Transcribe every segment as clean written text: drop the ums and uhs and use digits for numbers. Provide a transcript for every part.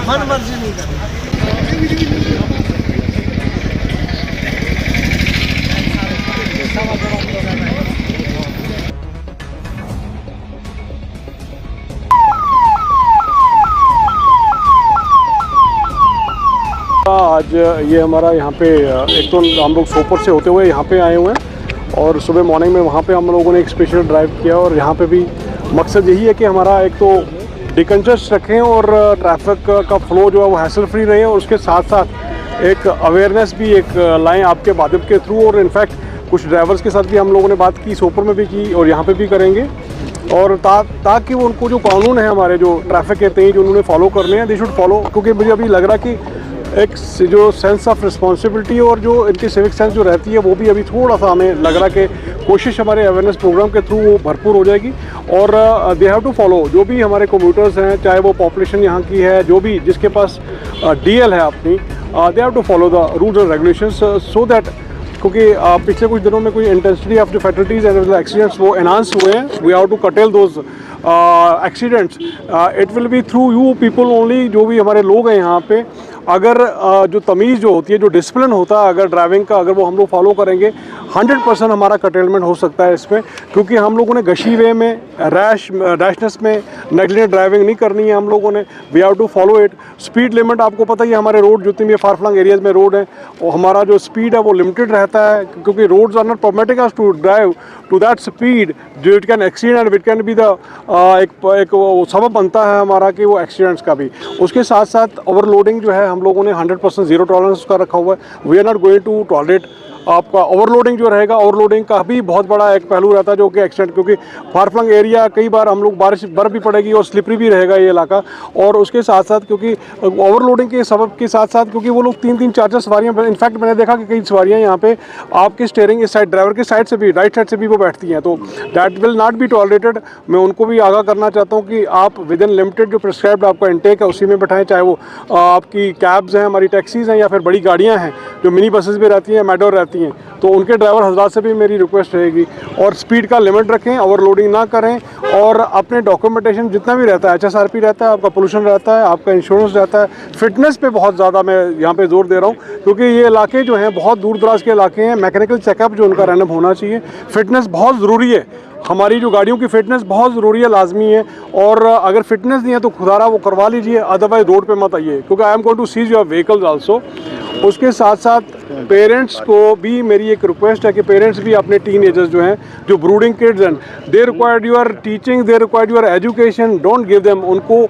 मन मर्जी नहीं कर आज ये हमारा यहाँ पे एक तो हम लोग सोपर से होते हुए यहाँ पे आए हुए हैं और सुबह मॉर्निंग में वहाँ पे हम लोगों ने एक स्पेशल ड्राइव किया और यहाँ पे भी मकसद यही है कि हमारा एक तो डिकंजस्ट रखें और ट्रैफिक का फ्लो जो है वो हैसल फ्री रहे और उसके साथ साथ एक अवेयरनेस भी एक लाएँ आपके माध्यम के थ्रू। और इनफैक्ट कुछ ड्राइवर्स के साथ भी हम लोगों ने बात की, सोपर में भी की और यहाँ पे भी करेंगे। और ताकि वो उनको जो कानून है हमारे जो ट्रैफिक के तेज उन्होंने फॉलो करने हैं, दे शुड फॉलो। क्योंकि मुझे अभी लग रहा कि एक जो सेंस ऑफ रिस्पॉन्सिबिलिटी और जो इनकी सिविक सेंस जो रहती है वो भी अभी थोड़ा सा हमें लग रहा कि कोशिश हमारे अवेयरनेस प्रोग्राम के थ्रू वो भरपूर हो जाएगी। और दे हैव टू फॉलो, जो भी हमारे कम्यूटर्स हैं, चाहे वो पॉपुलेशन यहाँ की है, जो भी जिसके पास DL है अपनी, they have to follow the rules and regulations so that, क्योंकि पिछले कुछ दिनों में कोई intensity of the fatalities and accidents वो एनहांस हुए हैं। We have to curtail those accidents. It will be through you people only, जो भी हमारे लोग हैं यहाँ पे। अगर जो तमीज़ जो होती है, जो डिसिप्लिन होता है अगर ड्राइविंग का, अगर वो हम लोग फॉलो करेंगे, 100% हमारा कर्टेलमेंट हो सकता है इसमें। क्योंकि हम लोगों ने गशी वे में, रैशनेस में नेग्लिजेंट ड्राइविंग नहीं करनी है हम लोगों ने। We have to follow it. Speed limit आपको पता ही है, हमारे रोड जितनी भी फार फ्लंग एरियाज़ में रोड है और हमारा जो स्पीड है वो लिमिटेड रहता है, क्योंकि roads are not permitting us to drive to that speed जो it can exceed and it can be the एक सबब बनता है हमारा कि वो एक्सीडेंट्स का भी। उसके साथ साथ ओवरलोडिंग जो है हम लोगों ने 100% जीरो टॉलरेंस उसका रखा हुआ है। We are not going to tolerate आपका ओवरलोडिंग जो रहेगा। ओवरलोडिंग का भी बहुत बड़ा एक पहलू रहता है जो कि एक्सीडेंट, क्योंकि फार फ्लंग एरिया कई बार हम लोग बर्फ़ भी पड़ेगी और स्लिपरी भी रहेगा ये इलाका। और उसके साथ साथ क्योंकि ओवरलोडिंग के सबब के साथ साथ क्योंकि वो लोग 3-3, 4-4 सवारियाँ, इनफैक्ट मैंने देखा कि कई सवारियाँ यहाँ पे आपके स्टीयरिंग इस साइड, ड्राइवर के साइड से भी, राइट साइड से भी वो बैठती हैं, तो that will not be tolerated. मैं उनको भी आगाह करना चाहता हूँ कि आप विद इन लिमिटेड जो प्रिस्क्राइब्ड आपका इंटेक है उसी में बैठाएँ, चाहे वो आपकी कैब्स हैं, हमारी टैक्सीज़ हैं या फिर बड़ी गाड़ियाँ हैं जो मिनी बसेस भी रहती हैं, मेडोर रहती हैं, तो उनके ड्राइवर हजरात से भी मेरी रिक्वेस्ट रहेगी। और स्पीड का लिमिट रखें, ओवरलोडिंग ना करें और अपने डॉक्यूमेंटेशन जितना भी रहता है, HSRP रहता है, आपका पोल्यूशन रहता है, आपका इंश्योरेंस रहता है, फिटनेस पे बहुत ज़्यादा मैं यहाँ पे जोर दे रहा हूँ। क्योंकि ये इलाके जो हैं बहुत दूर दराज के इलाके हैं, मैकेनिकल चेकअप जो उनका रैंडम होना चाहिए। फिटनेस बहुत ज़रूरी है, हमारी जो गाड़ियों की फ़िटनेस बहुत ज़रूरी है, लाजमी है। और अगर फिटनेस नहीं है तो खुदारा वो करवा लीजिए, अदरवाइज़ रोड पे मत आइए, क्योंकि I am going to seize your vehicles also. उसके साथ साथ पेरेंट्स को भी मेरी एक रिक्वेस्ट है कि पेरेंट्स भी अपने टीनेजर्स जो हैं, जो ब्रूडिंग किड्स हैं, they required your teaching, they required your education, don't give them. उनको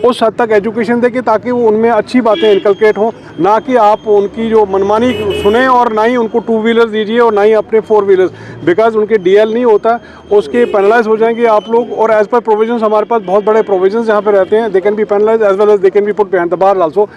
उस हद तक एजुकेशन दें कि ताकि वो उनमें अच्छी बातें इनकलकेट हों, ना कि आप उनकी जो मनमानी सुने। और ना ही उनको 2 व्हीलर दीजिए और ना ही अपने 4 व्हीलर्स, बिकॉज उनके DL नहीं होता, उसके पेनलाइज हो जाएंगे आप लोग। और एज पर प्रोविजंस हमारे पास बहुत बड़े प्रोविजंस यहाँ पे रहते हैं, they can be penalise as well as they can be put behind the bar also.